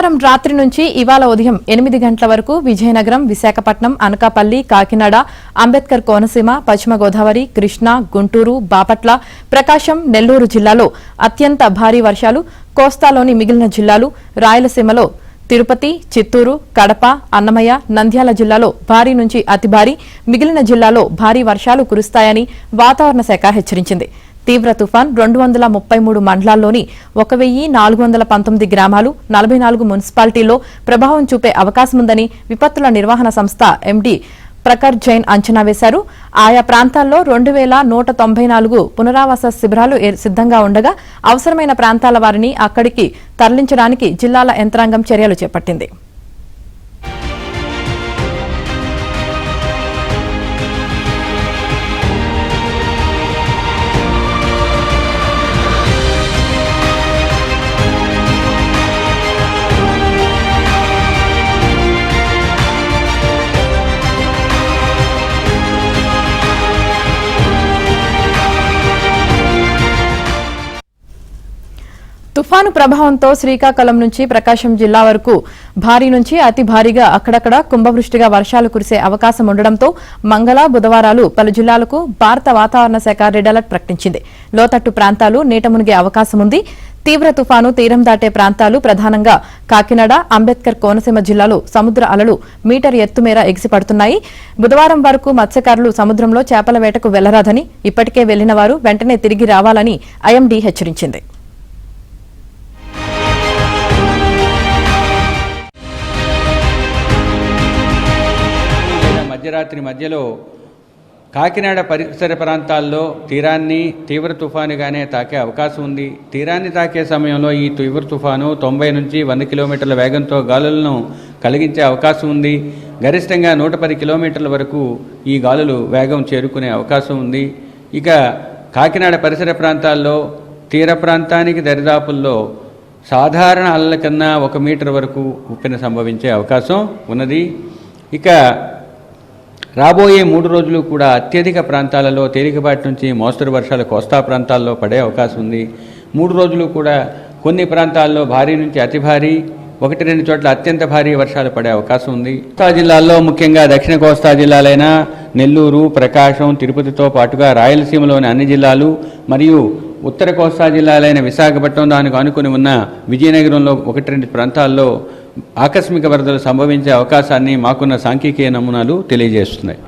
బుధవారం రాత్రి నుంచి ఇవాళ ఉదయం 8 గంటల వరకు విజయనగరం, విశాఖపట్నం, అనకాపల్లి, కాకినాడ, అంబేద్కర్ కోనసీమ, పశ్చిమ గోదావరి, కృష్ణా, గుంటూరు, బాపట్ల, ప్రకాశం, నెల్లూరు జిల్లాలో అత్యంత భారీ వర్షాలు, కోస్తాలోని మిగిలిన జిల్లాలు, రాయలసీమలో తిరుపతి, చిత్తూరు, కడప, అన్నమయ్య, నంద్యాల జిల్లాలో భారీ నుంచి అతి భారీ, మిగిలిన జిల్లాలో భారీ వర్షాలు కురుస్తాయని వాతావరణ శాఖ హెచ్చరించింది. తీవ్ర తుఫాన్ 233 మండలాల్లోని 1419 గ్రామాలు, 44 మున్సిపాలిటీల్లో ప్రభావం చూపే అవకాశముందని విపత్తుల నిర్వహణ సంస్థ ఎండీ ప్రఖర్ జైన్ అంచనా వేశారు. ఆయా ప్రాంతాల్లో 2194 పునరావాస శిబిరాలు సిద్ధంగా ఉండగా అవసరమైన ప్రాంతాల వారిని అక్కడికి తరలించడానికి జిల్లాల యంత్రాంగం చర్యలు చేపట్టింది. తుఫాను ప్రభావంతో శ్రీకాకుళం నుంచి ప్రకాశం జిల్లా వరకు భారీ నుంచి అతి భారీగా అక్కడక్కడ కుంభవృష్టిగా వర్షాలు కురిసే అవకాశం ఉండడంతో మంగళ, బుధవారాలు పలు జిల్లాలకు భారత వాతావరణ శాఖ రెడ్ అలర్ట్ ప్రకటించింది. లోతట్టు ప్రాంతాలు నీట మునిగే అవకాశం ఉంది. తీవ్ర తుఫాను తీరం దాటే ప్రాంతాలు ప్రధానంగా కాకినాడ, అంబేద్కర్ కోనసీమ జిల్లాలో సముద్ర అలలు మీటర్ ఎత్తు మేర ఎగిసిపడుతున్నాయి. బుధవారం వరకు మత్స్యకారులు సముద్రంలో చేపల వేటకు వెళ్లరాదని, ఇప్పటికే వెళ్లిన వారు వెంటనే తిరిగి రావాలని ఐఎండీ హెచ్చరించింది. మధ్యరాత్రి మధ్యలో కాకినాడ పరిసర ప్రాంతాల్లో తీరాన్ని తీవ్ర తుఫానుగానే తాకే అవకాశం ఉంది. తీరాన్ని తాకే సమయంలో ఈ తీవ్ర తుఫాను 90 నుంచి 100 కిలోమీటర్ల వేగంతో గాలులను కలిగించే అవకాశం ఉంది. గరిష్టంగా 110 కిలోమీటర్ల వరకు ఈ గాలులు వేగం చేరుకునే అవకాశం ఉంది. ఇక కాకినాడ పరిసర ప్రాంతాల్లో తీర ప్రాంతానికి దరిదాపుల్లో సాధారణ అలల కన్నా 1 మీటర్ వరకు ఉప్పెన సంభవించే అవకాశం ఉన్నది. ఇక రాబోయే 3 రోజులు కూడా అత్యధిక ప్రాంతాలలో తేలికపాటి నుంచి మోస్తరు వర్షాలు కోస్తా ప్రాంతాల్లో పడే అవకాశం ఉంది. 3 రోజులు కూడా కొన్ని ప్రాంతాల్లో భారీ నుంచి అతి భారీ, 1-2 చోట్ల అత్యంత భారీ వర్షాలు పడే అవకాశం ఉంది. కోస్తా జిల్లాల్లో ముఖ్యంగా దక్షిణ కోస్తా జిల్లాలైన నెల్లూరు, ప్రకాశం, తిరుపతితో పాటుగా రాయలసీమలోని అన్ని జిల్లాలు మరియు ఉత్తర కోస్తా జిల్లాలైన విశాఖపట్నం, దానికి ఆనుకుని ఉన్న విజయనగరంలో 1-2 ప్రాంతాల్లో ఆకస్మిక వరదలు సంభవించే అవకాశాన్ని మాకున్న సాంఖ్యికీయ నమూనాలు తెలియజేస్తున్నాయి.